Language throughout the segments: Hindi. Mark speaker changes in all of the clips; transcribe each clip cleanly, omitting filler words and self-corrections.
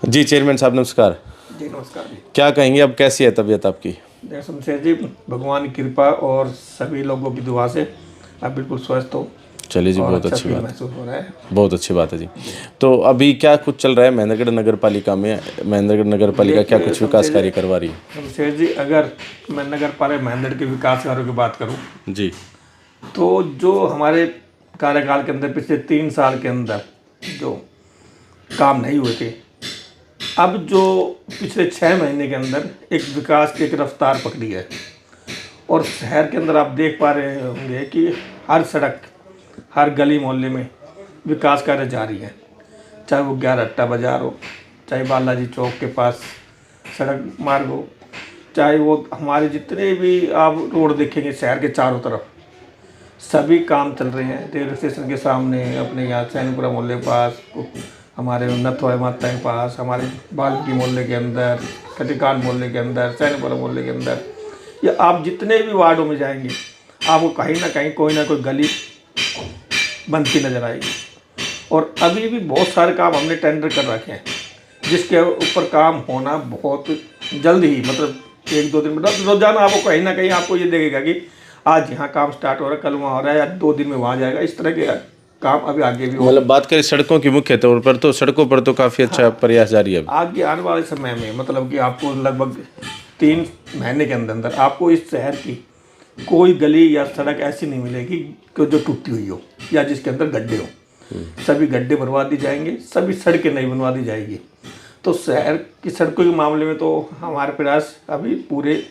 Speaker 1: जी चेयरमैन साहब नमस्कार।
Speaker 2: जी नमस्कार जी।
Speaker 1: क्या कहेंगे, अब कैसी है तबीयत आपकी?
Speaker 2: जय शमशेर जी, भगवान की कृपा और सभी लोगों की दुआ से आप बिल्कुल स्वस्थ हो
Speaker 1: चलिए जी,
Speaker 2: और
Speaker 1: बहुत
Speaker 2: अच्छा
Speaker 1: अच्छी
Speaker 2: फील
Speaker 1: बात है।
Speaker 2: महसूस हो रहा है
Speaker 1: बहुत अच्छी बात है जी।
Speaker 2: जी।
Speaker 1: तो अभी क्या कुछ चल रहा है महेंद्रगढ़ नगर पालिका में? महेंद्रगढ़ नगर पालिका क्या
Speaker 2: देखिए
Speaker 1: कुछ विकास कार्य करवा रही है?
Speaker 2: शमशेर जी, अगर मैं नगर पालिका महेंद्र के विकास कार्यों की बात करूं
Speaker 1: जी
Speaker 2: तो जो हमारे कार्यकाल के अंदर पिछले 3 साल के अंदर जो काम नहीं हुए थे, अब जो पिछले 6 महीने के अंदर एक विकास की एक रफ्तार पकड़ी है। और शहर के अंदर आप देख पा रहे होंगे कि हर सड़क, हर गली मोहल्ले में विकास कार्य जारी है। चाहे वो 11 बाजार हो, चाहे बालाजी चौक के पास सड़क मार्ग हो, चाहे वो हमारे जितने भी आप रोड देखेंगे शहर के चारों तरफ, सभी काम चल रहे हैं। रेलवे स्टेशन के सामने, अपने यहाँ सैनिकपुरा मोहल्ले के पास, हमारे नथवाई माता के पास, हमारे बाल्की मोहल्ले के अंदर, कटिकान मोहल्ले के अंदर, सैनिकपुरा मोहल्ले के अंदर, या आप जितने भी वार्डों में जाएंगे आपको कहीं ना कहीं कोई ना कोई गली बनती नजर आएगी। और अभी भी बहुत सारे काम हमने टेंडर कर रखे हैं जिसके ऊपर काम होना बहुत जल्द ही, मतलब 1-2 दिन में, रोजाना आपको कहीं ना कहीं आपको ये देखेगा कि आज यहाँ काम स्टार्ट हो रहा है, कल वहाँ हो रहा है, या 2 दिन में वहाँ जाएगा। इस तरह के काम अभी आगे भी होगा।
Speaker 1: मतलब बात करें सड़कों की, मुख्य तौर पर तो सड़कों पर तो काफ़ी अच्छा प्रयास जारी है।
Speaker 2: आगे आने वाले समय में मतलब कि आपको लगभग 3 महीने के अंदर अंदर आपको इस शहर की कोई गली या सड़क ऐसी नहीं मिलेगी कि जो टूटी हुई हो या जिसके अंदर गड्ढे हो। सभी गड्ढे बनवा दी जाएंगे, सभी सड़कें नई बनवा दी जाएगी। तो शहर की सड़कों के मामले में तो हमारे प्रयास अभी पूरे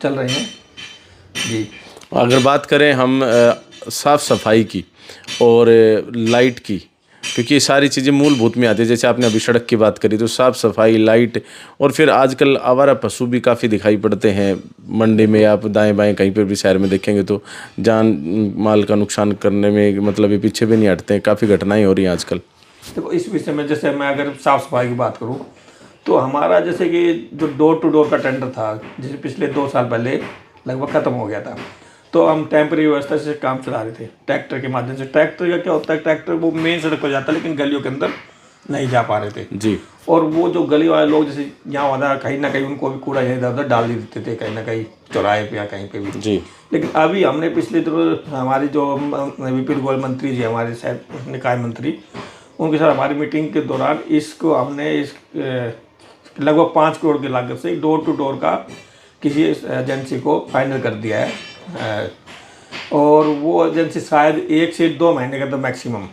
Speaker 2: चल रहे हैं जी।
Speaker 1: अगर बात करें हम साफ़ सफाई की और लाइट की, क्योंकि ये सारी चीज़ें मूलभूत में आती है। जैसे आपने अभी सड़क की बात करी, तो साफ़ सफाई, लाइट, और फिर आजकल आवारा पशु भी काफ़ी दिखाई पड़ते हैं मंडी में। आप दाएं बाएं कहीं पर भी शहर में देखेंगे तो जान माल का नुकसान करने में मतलब ये पीछे भी नहीं हटते हैं। काफ़ी घटनाएं हो रही हैं आजकल।
Speaker 2: देखो, इस विषय में जैसे मैं अगर साफ़ सफाई की बात करूँ तो हमारा जैसे कि जो डोर टू डोर का टेंडर था, जैसे पिछले 2 साल पहले लगभग ख़त्म हो गया था, तो हम टेम्परेरी व्यवस्था से काम चला रहे थे ट्रैक्टर के माध्यम से। ट्रैक्टर का क्या होता है, ट्रैक्टर वो मेन सड़क पर जाता है लेकिन गलियों के अंदर नहीं जा पा रहे थे
Speaker 1: जी।
Speaker 2: और वो जो गली वाले लोग जैसे यहाँ वाला कहीं ना कहीं उनको भी कूड़ा इधर उधर डाल ही देते थे, कहीं ना कहीं चौराहे पे या कहीं पे भी
Speaker 1: जी।
Speaker 2: लेकिन अभी हमने पिछले दिनों हमारी जो विपिन गोयल मंत्री जी, हमारे शायद निकाय मंत्री, उनके साथ हमारी मीटिंग के दौरान इसको हमने इस लगभग 5 करोड़ की लागत से डोर टू डोर का किसी एजेंसी को फाइनल कर दिया है। और वो एजेंसी शायद 1 से 2 महीने का तो मैक्सिमम,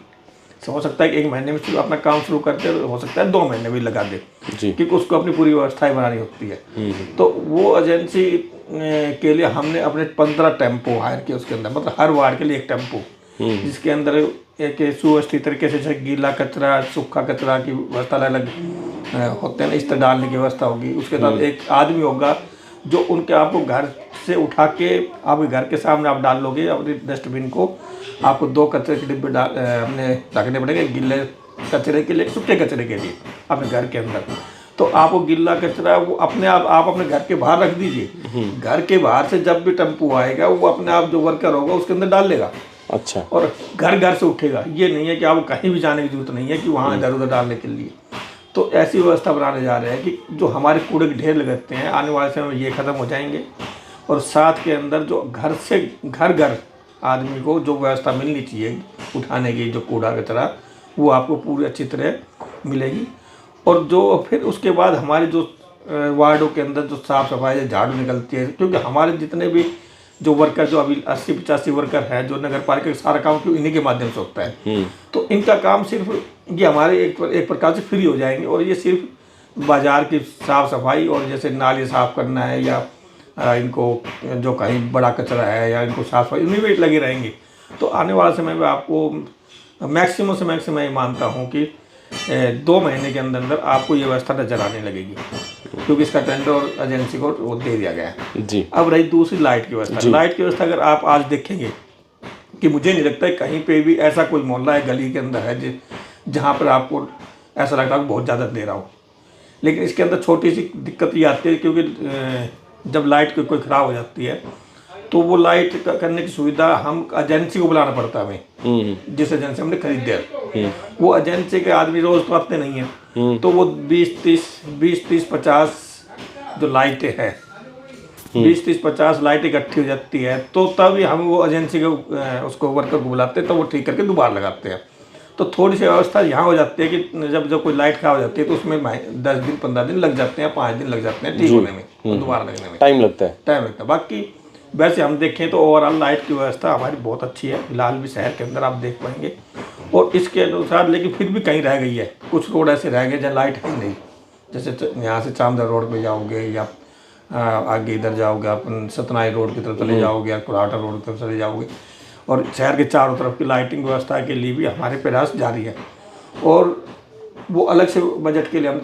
Speaker 2: हो सकता है कि 1 महीने में अपना काम शुरू करते, हो सकता है 2 महीने भी लगा दे क्योंकि उसको अपनी पूरी व्यवस्थाएं बनानी होती है। तो वो एजेंसी के लिए हमने अपने 15 टेम्पो हायर किए उसके अंदर, मतलब हर वार्ड के लिए 1 टेम्पो, जिसके अंदर एक सुव्यवस्थित तरीके से गीला कचरा, सूखा कचरा की व्यवस्था अलग होते हैं ना, इस तरह डालने की व्यवस्था होगी। उसके साथ एक आदमी होगा जो उनके आपको घर से उठा के आपके घर के सामने आप डाल लोगे अपने डस्टबिन को। आपको 2 कचरे के डिब्बे हमने रखने पड़ेंगे, गीले कचरे के लिए, सूखे कचरे के लिए अपने घर के अंदर। तो आपको गीला कचरा वो अपने आप अपने घर के बाहर रख दीजिए। घर के बाहर से जब भी टेम्पो आएगा वो अपने आप जो वर्कर होगा उसके अंदर डाल लेगा।
Speaker 1: अच्छा।
Speaker 2: और घर घर से उठेगा, ये नहीं है कि आपको कहीं भी जाने की जरूरत नहीं है कि वहाँ इधर उधर डालने के लिए। तो ऐसी व्यवस्था बनाने जा रहे हैं कि जो हमारे कूड़े के ढेर लगते हैं आने वाले समय में ये ख़त्म हो जाएंगे। और साथ के अंदर जो घर से घर घर आदमी को जो व्यवस्था मिलनी चाहिए उठाने की, जो कूड़ा कचरा, वो आपको पूरी अच्छी तरह मिलेगी। और जो फिर उसके बाद हमारे जो वार्डों के अंदर जो साफ़ सफाई झाड़ू निकलती है, क्योंकि हमारे जितने भी जो वर्कर, जो अभी 80-85 वर्कर है, जो नगर पालिका का सारा काम क्यों इन्हीं के माध्यम से होता है। तो इनका काम सिर्फ ये हमारे एक प्रकार से फ्री हो जाएंगे। और ये सिर्फ बाजार की साफ़ सफाई और जैसे नाली साफ़ करना है या इनको जो कहीं बड़ा कचरा है या इनको साफ सफाई, इन्हीं में लगे रहेंगे। तो आने वाले समय में आपको मैक्सिमम से मैक्सिमम मैं मानता हूँ कि 2 महीने के अंदर अंदर आपको ये व्यवस्था नजर आने लगेगी, क्योंकि इसका टेंडर और एजेंसी को वो दे दिया गया है
Speaker 1: जी।
Speaker 2: अब रही दूसरी लाइट की व्यवस्था। लाइट की व्यवस्था अगर आप आज देखेंगे कि मुझे नहीं लगता है कहीं पे भी ऐसा कोई मोहल्ला है, गली के अंदर है जहाँ पर आपको ऐसा लगता है बहुत ज़्यादा दे रहा हो। लेकिन इसके अंदर छोटी सी दिक्कत ये आती है, क्योंकि जब लाइट कोई ख़राब हो जाती है तो वो लाइट करने की सुविधा हम एजेंसी को बुलाना पड़ता है हमें, जिस एजेंसी हमने खरीदे है। वो एजेंसी के आदमी रोज तो आते नहीं है, तो वो 20-30-50 जो लाइटें हैं, 20-30-50 लाइट इकट्ठी हो जाती है, तो तभी हम वो एजेंसी को उसको वर्कर को बुलाते हैं, तो वो ठीक करके दोबारा लगाते हैं। तो थोड़ी सी व्यवस्था यहाँ हो जाती है कि जब कोई लाइट खराब हो जाती है तो उसमें 10 दिन 15 दिन लग जाते हैं, 5 दिन लग जाते हैं ठीक होने में, दोबारा लगने में
Speaker 1: टाइम लगता है।
Speaker 2: बाकी वैसे हम देखें तो ओवरऑल लाइट की व्यवस्था हमारी बहुत अच्छी है, फिलहाल भी शहर के अंदर आप देख पाएंगे। और इसके अनुसार लेकिन फिर भी कहीं रह गई है, कुछ रोड ऐसे रह गए जहाँ लाइट है नहीं। जैसे यहाँ से चामदर रोड पे जाओगे या आगे इधर जाओगे अपन सतनाई रोड की तरफ चले जाओगे या कुराटा रोड की तरफ चले जाओगे, और शहर के चारों तरफ की लाइटिंग व्यवस्था के लिए भी हमारे प्रयास जारी है। और वो अलग से बजट के लिए हम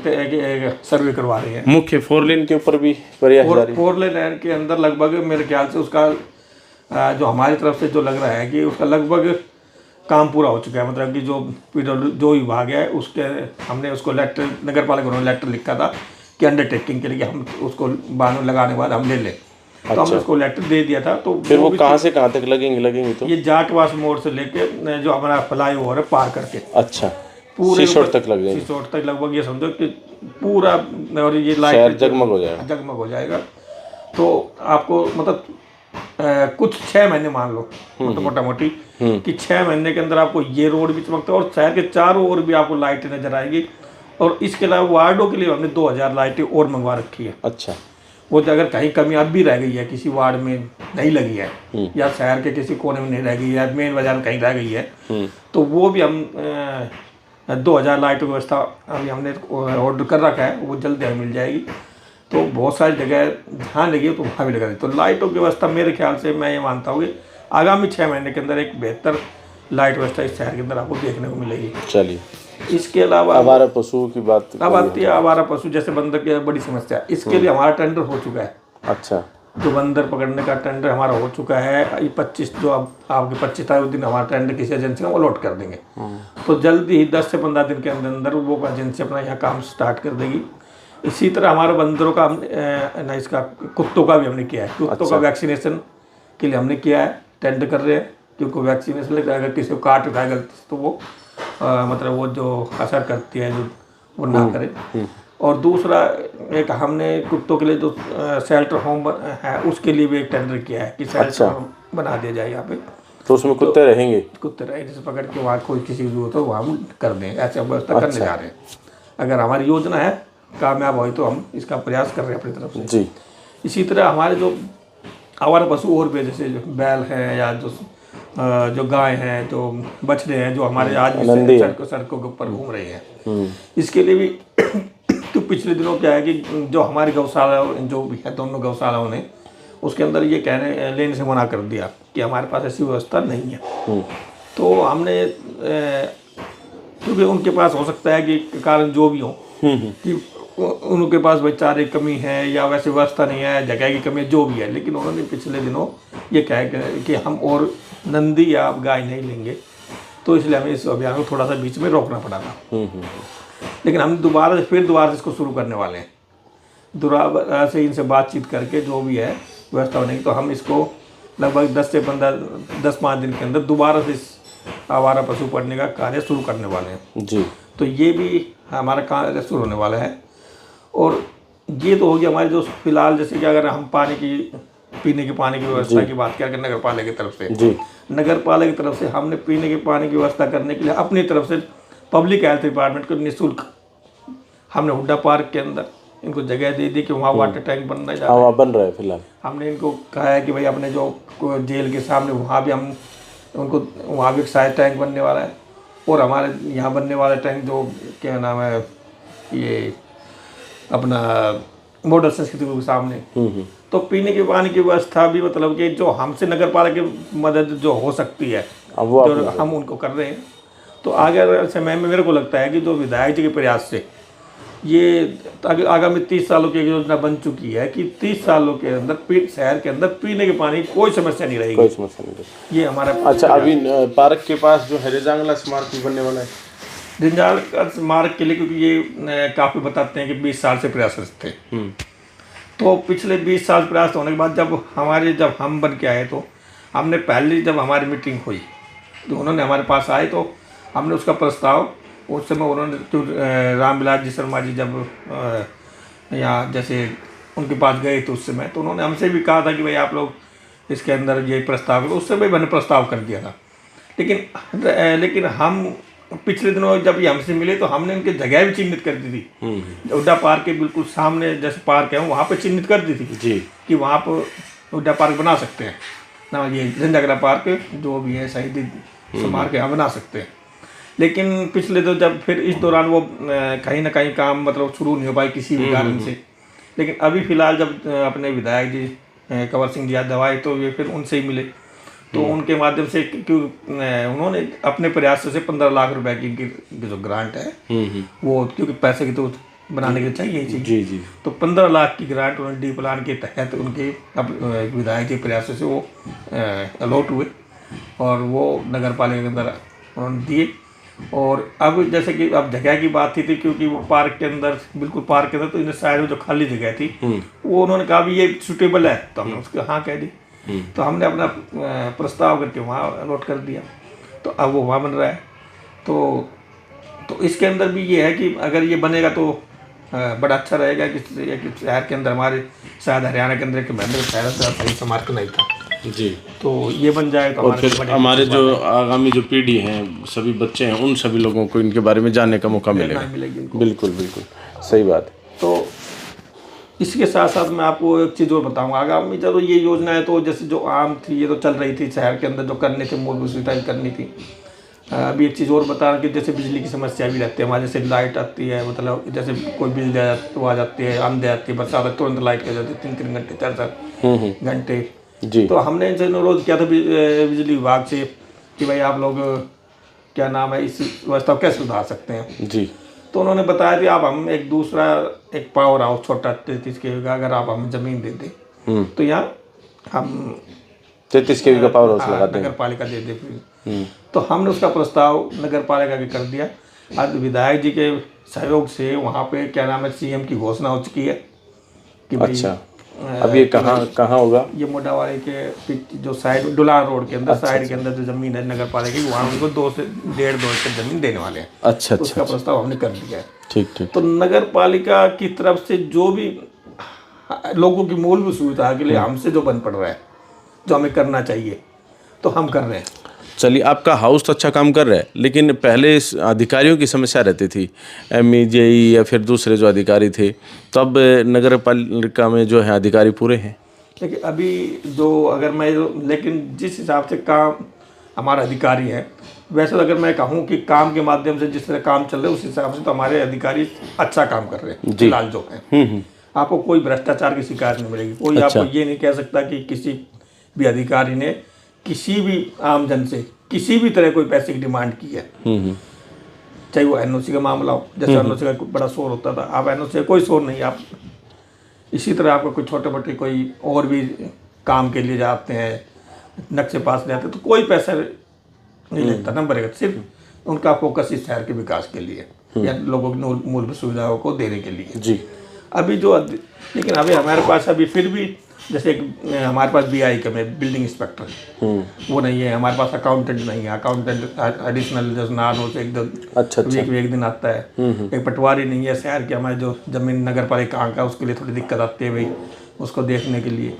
Speaker 2: सर्वे करवा रहे हैं।
Speaker 1: मुख्य 4 लेन के ऊपर भी प्रयास जारी है।
Speaker 2: 4 लेन के अंदर लगभग मेरे ख्याल से उसका जो हमारी तरफ से जो लग रहा है कि उसका लगभग काम पूरा हो चुका है। मतलब कि जो विभाग है उसके हमने उसको लेटर, नगर पालिका उन्होंने लेटर लिखा था कि अंडरटेकिंग के लिए हम उसको बाद में लगाने के बाद हम ले लें। तो हमने उसको लेटर दे दिया था। तो
Speaker 1: फिर वो कहाँ से कहाँ तक लगेंगे तो
Speaker 2: ये जाटवास मोड़ से लेके जो हमारा फ्लाई ओवर है पार करके
Speaker 1: अच्छा पूरे सीसोट तक लग जाएगा।
Speaker 2: सीसोट तक लगभग ये समझो कि पूरा, और ये लाइट
Speaker 1: जगमग हो जाएगा,
Speaker 2: जगमग हो जाएगा। तो आपको मतलब कुछ 6 महीने मान लो मतलब मोटा मोटी कि 6 महीने के अंदर आपको ये रोड भी चमकता है और शहर के चारों ओर भी आपको लाइटें नजर आएगी। और इसके अलावा वार्डों के लिए हमने 2000 लाइटें और मंगवा रखी है।
Speaker 1: अच्छा,
Speaker 2: वो अगर कहीं कमी अब भी रह गई है, किसी वार्ड में नहीं लगी है या शहर के किसी कोने में नहीं रह गई है, मेन बाजार में कहीं रह गई है, तो वो भी हम 2000 लाइट व्यवस्था अभी हमने ऑर्डर कर रखा है, वो जल्दी हमें मिल जाएगी। तो बहुत सारी जगह जहाँ लगी तो वहाँ भी लगा दी। तो लाइटों की व्यवस्था मेरे ख्याल से मैं ये मानता हूँ कि आगामी 6 महीने के अंदर एक बेहतर लाइट व्यवस्था इस शहर के अंदर आपको देखने को मिलेगी।
Speaker 1: चलिए,
Speaker 2: इसके अलावा
Speaker 1: आवारा पशुओं की बात
Speaker 2: अब आती है। आवारा पशु जैसे बंदर की बड़ी समस्या, इसके लिए हमारा टेंडर हो चुका है।
Speaker 1: अच्छा,
Speaker 2: जो बंदर पकड़ने का टेंडर हमारा हो चुका है। ये 25 जो अब आपके 25 तारीख दिन हमारा टेंडर किसी एजेंसी को अलॉट कर देंगे। तो जल्दी ही 10 से 15 दिन के अंदर अंदर वो एजेंसी अपना यहाँ काम स्टार्ट कर देगी। इसी तरह हमारे बंदरों का ना इसका कुत्तों का भी हमने किया है। कुत्तों का वैक्सीनेशन के लिए हमने किया है, टेंडर कर रहे हैं, क्योंकि वैक्सीनेशन अगर किसी को काट उठाए गलती तो वो मतलब वो जो असर करती है जो वो ना करे। और दूसरा एक हमने कुत्तों के लिए जो शेल्टर होम है उसके लिए भी एक टेंडर किया है कि शेल्टर होम बना दिया जाए यहाँ पे।
Speaker 1: तो उसमें कुत्ते रहेंगे,
Speaker 2: कुत्ते रहेंगे, जैसे पकड़ के वहाँ कोई किसी की जरूरत हो वहाँ हम कर दें, ऐसे व्यवस्था करने जा रहे हैं। अगर हमारी योजना है कामयाब हुई तो हम इसका प्रयास कर रहे हैं अपनी तरफ से
Speaker 1: जी।
Speaker 2: इसी तरह हमारे जो आवारा पशु और भी जैसे जो बैल हैं या जो गाय हैं, जो बछड़े हैं, जो हमारे आज भी सड़कों के ऊपर घूम रहे हैं, इसके लिए भी तो पिछले दिनों क्या है कि जो हमारी गौशाला जो भी है दोनों गौशालाओं ने उसके अंदर ये लेने से मना कर दिया कि हमारे पास ऐसी व्यवस्था नहीं है। तो हमने क्योंकि उनके पास हो सकता है कि कारण जो भी हो कि उनके पास बेचारे कमी है या वैसे व्यवस्था नहीं है, जगह की कमी है, जो भी है, लेकिन उन्होंने पिछले दिनों ये कहा कि हम और नंदी या गाय नहीं लेंगे। तो इसलिए हमें इस अभियान को थोड़ा सा बीच में रोकना पड़ा था। लेकिन हम दोबारा से इसको शुरू करने वाले हैं। दोबारा से इनसे बातचीत करके जो भी है व्यवस्था होने की, तो हम इसको लगभग 10-5 दिन के अंदर दोबारा से इस आवारा पशु पढ़ने का कार्य शुरू करने वाले हैं जी। तो ये भी हमारा कार्य शुरू होने वाला है। और ये तो होगी हमारी जो फिलहाल जैसे कि अगर हम पीने के पानी की व्यवस्था की बात करें नगर पालिका की तरफ से जी, नगर पालिका की तरफ से हमने पीने के पानी की व्यवस्था करने के लिए अपनी तरफ से पब्लिक हेल्थ डिपार्टमेंट को निःशुल्क हमने हुड्डा पार्क के अंदर इनको जगह दे दी कि वहाँ वाटर टैंक बन रहा है फिलहाल। हमने इनको कहा है कि भाई अपने जो जेल के सामने वहाँ भी हम उनको वहाँ भी एक साइड टैंक बनने वाला है और हमारे यहाँ बनने वाला टैंक जो क्या नाम है ये अपना मॉडल संस्कृति के सामने। तो पीने के पानी की व्यवस्था भी मतलब कि जो हमसे नगर पालिका की मदद जो हो सकती है जो हम उनको कर रहे हैं। तो आगे समय में मेरे को लगता है कि जो विधायक जी के प्रयास से ये आगामी 30 सालों की योजना बन चुकी है कि 30 सालों के अंदर शहर के अंदर पीने के पानी की कोई समस्या नहीं रहेगी। कोई समस्या नहीं। ये हमारा
Speaker 1: अच्छा। अभी पार्क के पास जो है रेजांगला स्मारक भी बनने वाला है।
Speaker 2: रेजांगला स्मारक के लिए क्योंकि ये काफ़ी बताते हैं कि 20 साल से प्रयासरत थे। तो पिछले 20 साल प्रयास होने के बाद जब हम बन के आए तो हमने पहली जब हमारी मीटिंग हुई तो उन्होंने हमारे पास आए तो हमने उसका प्रस्ताव उस समय उन्होंने जो रामविलास जी शर्मा जी जब यहाँ जैसे उनके पास गए थे उस समय तो उन्होंने हमसे भी कहा था कि भाई आप लोग इसके अंदर ये प्रस्ताव करो। उस समय मैंने प्रस्ताव कर दिया था। लेकिन हम पिछले दिनों जब ये हमसे मिले तो हमने उनकी जगह भी चिन्हित कर दी थी। हुड्डा पार्क के बिल्कुल सामने जैसे पार्क है वहाँ पे चिन्हित कर दी थी
Speaker 1: जी
Speaker 2: कि वहाँ पर हुड्डा पार्क बना सकते हैं ना, ये झंझागड़ा पार्क जो भी है शहीद स्मारक है बना सकते हैं। लेकिन पिछले तो जब फिर इस दौरान वो कहीं ना कहीं काम मतलब शुरू नहीं हो पाई किसी भी कारण से। लेकिन अभी फिलहाल जब अपने विधायक जी कंवर सिंह जी यादव आए तो ये फिर उनसे ही मिले तो उनके माध्यम से क्यों उन्होंने अपने प्रयासों से 15 लाख रुपए की जो ग्रांट है वो क्योंकि पैसे की तो बनाने के लिए चाहिए ही चाहिए
Speaker 1: जी
Speaker 2: तो 15 लाख की ग्रांट उन्होंने डी प्लान के तहत उनके विधायक के प्रयासों से वो अलॉट हुए और वो नगर पालिका के अंदर उन्होंने दिए। और अब जैसे कि अब जगह की बात थी क्योंकि वो पार्क के अंदर बिल्कुल पार्क के अंदर तो इन साइड में जो खाली जगह थी वो उन्होंने कहा भी ये सूटेबल है तो हमने उसको हाँ कह दी। तो हमने अपना प्रस्ताव करके वहाँ अलॉट कर दिया तो अब वो वहाँ बन रहा है। तो इसके अंदर भी ये है कि अगर ये बनेगा तो बड़ा अच्छा रहेगा कि शहर के अंदर हमारे शायद हरियाणा के अंदर एक महेंद्र शहर सही स्मारक नहीं था
Speaker 1: जी
Speaker 2: तो ये बन जाए तो
Speaker 1: और फिर हमारे जो आगामी जो पीढ़ी हैं सभी बच्चे हैं उन सभी लोगों को इनके बारे में जानने का मौका मिलेगा। बिल्कुल बिल्कुल सही बात है।
Speaker 2: तो इसके साथ साथ मैं आपको एक चीज़ और बताऊंगा आगामी जो ये योजना है तो जैसे जो आम थी ये तो चल रही थी शहर के अंदर जो करनी थी मूलभूत सुविधाएं करनी थी। अभी एक चीज़ और बता रहा कि जैसे बिजली की समस्या भी रहती है हमारे जैसे लाइट आती है मतलब जैसे कोई बिजली आ जाती है आंधी आती है बरसात तुरंत लाइट आ जाती है 3-3 घंटे 4-4 घंटे
Speaker 1: जी।
Speaker 2: तो हमने इनसे अनुरोध किया था बिजली विभाग से कि भाई आप लोग क्या नाम है इस व्यवस्था को कैसे सुधार सकते हैं जी। तो उन्होंने बताया कि आप हम एक दूसरा एक पावर हाउस छोटा 33 kV का अगर आप हमें ज़मीन दे दें तो यहाँ हम
Speaker 1: 33 kV का पावर हाउस लगाते हैं
Speaker 2: नगर पालिका दे दे। तो हमने उसका प्रस्ताव नगर पालिका के कर दिया। आज विधायक जी के सहयोग से वहाँ पे क्या नाम है CM की घोषणा हो चुकी है कि भाई
Speaker 1: अच्छा अब ये कहाँ होगा?
Speaker 2: ये मोटावाड़ी के जो साइड डुलान रोड के अंदर साइड के अंदर जो जमीन है नगर पालिका की वहाँ उनको 2 से 1.5 एकड़ जमीन देने वाले हैं।
Speaker 1: अच्छा
Speaker 2: उसका प्रस्ताव हमने कर दिया है।
Speaker 1: ठीक।
Speaker 2: तो नगर पालिका की तरफ से जो भी लोगों की मूलभूत सुविधा के लिए हमसे जो बन पड़ रहा है जो हमें करना चाहिए तो हम कर रहे हैं।
Speaker 1: चलिए आपका हाउस तो अच्छा काम कर रहा है लेकिन पहले इस अधिकारियों की समस्या रहती थी MEJE या फिर दूसरे जो अधिकारी थे तब नगर पालिका में जो है अधिकारी पूरे हैं।
Speaker 2: देखिए अभी जो अगर मैं लेकिन जिस हिसाब से काम हमारा अधिकारी है वैसे अगर मैं कहूँ कि काम के माध्यम से जिस तरह काम चल रहा है उस हिसाब से तो हमारे अधिकारी अच्छा काम कर रहे हैं फिलहाल जो है। आपको कोई भ्रष्टाचार की शिकायत नहीं मिलेगी। कोई आपको ये नहीं कह सकता कि किसी भी अधिकारी ने किसी भी आम जन से किसी भी तरह कोई पैसे की डिमांड की है चाहे वो NOC का मामला हो जैसे NOC का बड़ा शोर होता था। आप NOC का कोई शोर नहीं आप इसी तरह आपको कोई छोटे मोटे कोई और भी काम के लिए जाते हैं नक्शे पास जाते हैं तो कोई पैसा नहीं लगता ना भरेगा। सिर्फ उनका फोकस इस शहर के विकास के लिए या लोगों की मूलभूत सुविधाओं को देने के लिए जी। अभी जो लेकिन अभी हमारे पास अभी फिर भी जैसे हमारे पास BI कम है बिल्डिंग इंस्पेक्टर वो नहीं है। हमारे पास अकाउंटेंट नहीं है। अकाउंटेंट एडिशनल जैसे नान हो से एक दिन आता है। एक पटवारी नहीं है शहर के हमारे जो जमीन नगर पालिका का उसके लिए थोड़ी दिक्कत आती है भाई उसको देखने के लिए।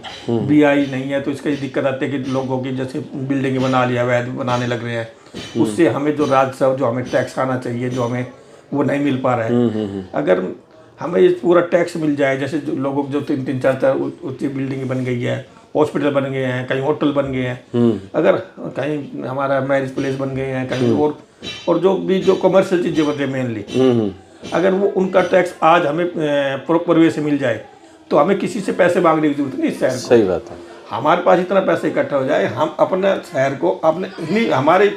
Speaker 2: BI नहीं है तो इसकी दिक्कत आती है कि लोगों की जैसे बिल्डिंग बना लिया अवैध बनाने लग रहे हैं उससे हमें जो राजस्व जो हमें टैक्स आना चाहिए जो हमें वो नहीं मिल पा रहा है। अगर हमें ये पूरा टैक्स मिल जाए जैसे लोगों को जो 3-3 4-4 ऊंची बिल्डिंग बन गई है हॉस्पिटल बन गए हैं कहीं होटल बन गए हैं अगर कहीं हमारा मैरिज प्लेस बन गए हैं कहीं और जो भी जो कमर्शियल चीज़ें बन रही मेनली अगर वो उनका टैक्स आज हमें प्रॉपर वे से मिल जाए तो हमें किसी से पैसे मांगने की जरूरत नहीं इस शहर को।
Speaker 1: सही बात है।
Speaker 2: हमारे पास इतना पैसा इकट्ठा हो जाए हम अपने शहर को अपने हमारे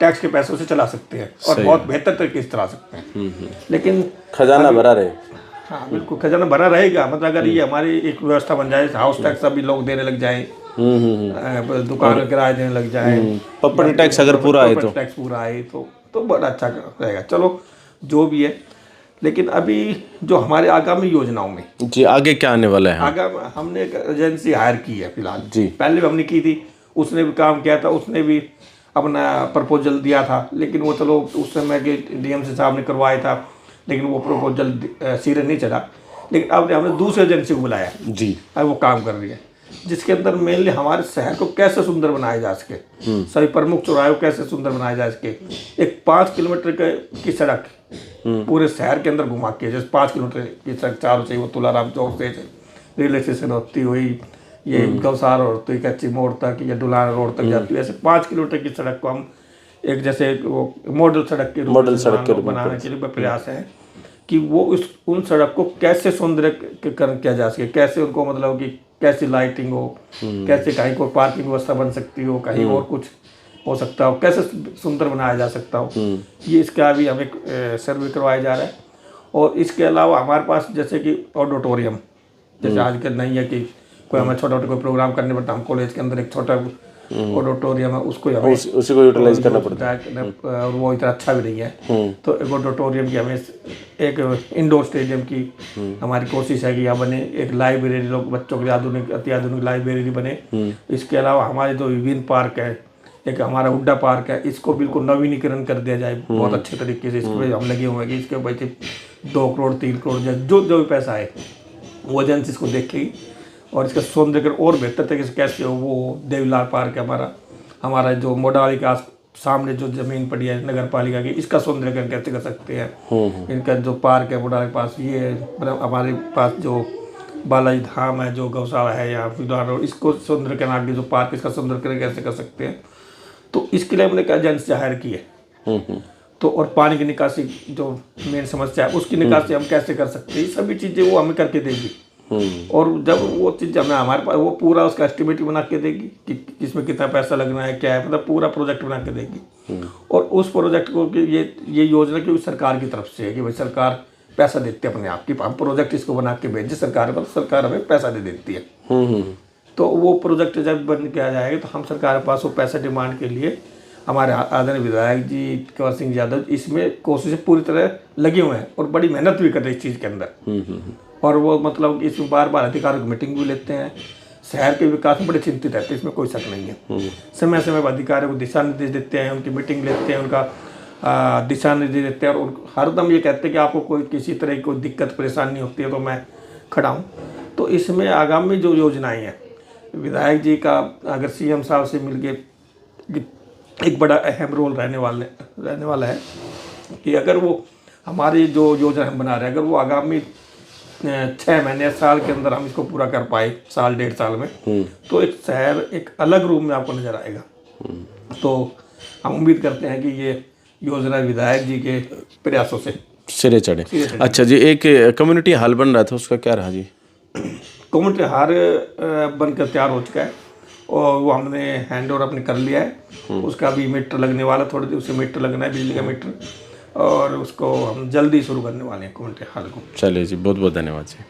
Speaker 2: टैक्स के पैसों से चला सकते हैं और बहुत बेहतर तरीके से चला सकते हैं। लेकिन
Speaker 1: खजाना भरा रहे।
Speaker 2: हाँ बिल्कुल खजाना भरा रहेगा मतलब अगर ये हमारी एक व्यवस्था बन जाए हाउस टैक्स अभी लोग देने लग जाए दुकान किराए देने लग जाए
Speaker 1: प्रॉपर्टी टैक्स अगर पूरा आए तो
Speaker 2: टैक्स पूरा आए तो बड़ा अच्छा रहेगा। चलो जो भी है लेकिन अभी जो हमारे आगामी योजनाओं में
Speaker 1: जी आगे क्या आने वाला है?
Speaker 2: आगामी हमने एक एजेंसी हायर की है फिलहाल
Speaker 1: जी।
Speaker 2: पहले भी हमने की थी, उसने भी काम किया था, उसने भी अपना प्रपोजल दिया था, लेकिन वो चलो उस समय के डीएमसी साहब ने करवाया था, लेकिन वो प्रपोजल सिरे नहीं चढ़ा। लेकिन अब हमने दूसरी एजेंसी को बुलाया
Speaker 1: जी।
Speaker 2: अब वो काम कर रही है, जिसके अंदर मेनली हमारे शहर को कैसे सुंदर बनाया जा सके, सभी प्रमुख चौराहे को कैसे सुंदर बनाया जा सके। एक 5 किलोमीटर की सड़क पूरे शहर के अंदर घुमा के, जैसे 5 किलोमीटर की सड़क चारों से, वो तुलाराम चौक से रेलवे स्टेशन होती हुई, ये गौसार होती हुई कच्ची मोड़ तक या डुलाना रोड तक जाती हुई, ऐसे 5 किलोमीटर की सड़क को हम एक जैसे वो मॉडल सड़क के रूप में बनाने के लिए प्रयास है कि वो उन सड़क को कैसे सौंदर्यीकरण किया जा सके, कैसे उनको मतलब कि कैसी लाइटिंग हो, कैसे कहीं को पार्किंग व्यवस्था बन सकती हो, कहीं और कुछ हो सकता हो, कैसे सुंदर बनाया जा सकता हो। ये इसका भी हमें सर्वे करवाया जा रहा है। और इसके अलावा हमारे पास जैसे कि ऑडिटोरियम, जैसे आजकल नहीं है कि कोई हमें छोटा छोटा कोई प्रोग्राम करने पड़ता, हम कॉलेज के अंदर एक छोटा ऑडिटोरियम है, उसको हमें
Speaker 1: उसी को यूटिलाइज करना पड़ता है,
Speaker 2: और वो इतना अच्छा भी नहीं है। तो एक ऑडिटोरियम की हमें, एक इंडोर स्टेडियम की हमारी कोशिश है कि यहाँ बने, एक लाइब्रेरी, लोग बच्चों के लिए आधुनिक अत्याधुनिक लाइब्रेरी बने। इसके अलावा हमारे जो विभिन्न पार्क है, एक हमारा हुड्डा पार्क है, इसको बिल्कुल नवीनीकरण कर दिया जाए बहुत अच्छे तरीके से। इसमें हम लगे हुए हैं कि इसके पैसे 2 करोड़ 3 करोड़ जो भी पैसा है वो एजेंसी इसको देखेगी और इसका सौंदर्यीकरण और बेहतर तरीके से कैसे हो। वो देवीलाल पार्क है हमारा जो मोडाली के सामने जो जमीन पड़ी है नगर पालिका की, इसका सौंदर्यीकरण कैसे कर सकते हैं। इनका जो पार्क है मोडाली के पास, ये हमारे पास जो बालाजी धाम है, जो गौशाला है या फिर रोड, इसको सौंदर्यीकरण आगे जो पार्क, इसका सौंदर्यीकरण कैसे कर सकते हैं। तो इसके लिए हमने एजेंसी हायर की है। तो और पानी की निकासी जो मेन समस्या है, उसकी निकासी हम कैसे कर सकते हैं, सभी चीज़ें वो हमें करके देगी। और जब वो चीज़ हमें हमारे पास, वो पूरा उसका एस्टिमेट बना के देगी कि इसमें कितना पैसा लगना है, क्या है, मतलब पूरा प्रोजेक्ट बना के देगी। और उस प्रोजेक्ट को कि ये योजना की सरकार की तरफ से है कि भाई सरकार पैसा देती है अपने आप की, हम प्रोजेक्ट इसको बना के भेजे सरकार को, तो सरकार हमें पैसा दे देती है। तो वो प्रोजेक्ट जब बन के आ जाएगा तो हम सरकार के पास वो पैसा डिमांड के लिए हमारे आदरणीय विधायक जी कंवर सिंह यादव इसमें कोशिशें पूरी तरह लगे हुए हैं और बड़ी मेहनत भी कर रहे हैं इस चीज़ के अंदर। और वो मतलब इसमें बार बार अधिकारियों की मीटिंग भी लेते हैं, शहर के विकास में बड़े चिंतित रहते हैं, इसमें कोई शक नहीं है। समय समय पर अधिकारियों को दिशा निर्देश देते हैं, उनकी मीटिंग लेते हैं, उनका दिशा निर्देश देते हैं और हरदम ये कहते हैं कि आपको कोई किसी तरह की कोई दिक्कत परेशानी होती है तो मैं खड़ा हूँ। तो इसमें आगामी जो योजनाएँ हैं, विधायक जी का अगर सीएम साहब से मिलके एक बड़ा अहम रोल रहने वाला है कि अगर वो हमारी जो योजना हम बना रहे हैं, अगर वो आगामी 6 महीने साल के अंदर हम इसको पूरा कर पाए, साल 1.5 साल में, तो एक शहर एक अलग रूप में आपको नजर आएगा। तो हम उम्मीद करते हैं कि ये योजना विधायक जी के प्रयासों से
Speaker 1: सिरे चढ़े। अच्छा जी, एक कम्युनिटी हॉल बन रहा था, उसका क्या रहा जी?
Speaker 2: कम्युनिटी हॉल बनकर तैयार हो चुका है और वो हमने हैंड ओवर अपने कर लिया है। उसका भी मीटर लगने वाला, थोड़े दिन उससे मीटर लगना है, बिजली का मीटर, और उसको हम जल्दी शुरू करने वाले हैं कम्युनिटी हॉल को।
Speaker 1: चलिए जी, बहुत बहुत धन्यवाद जी।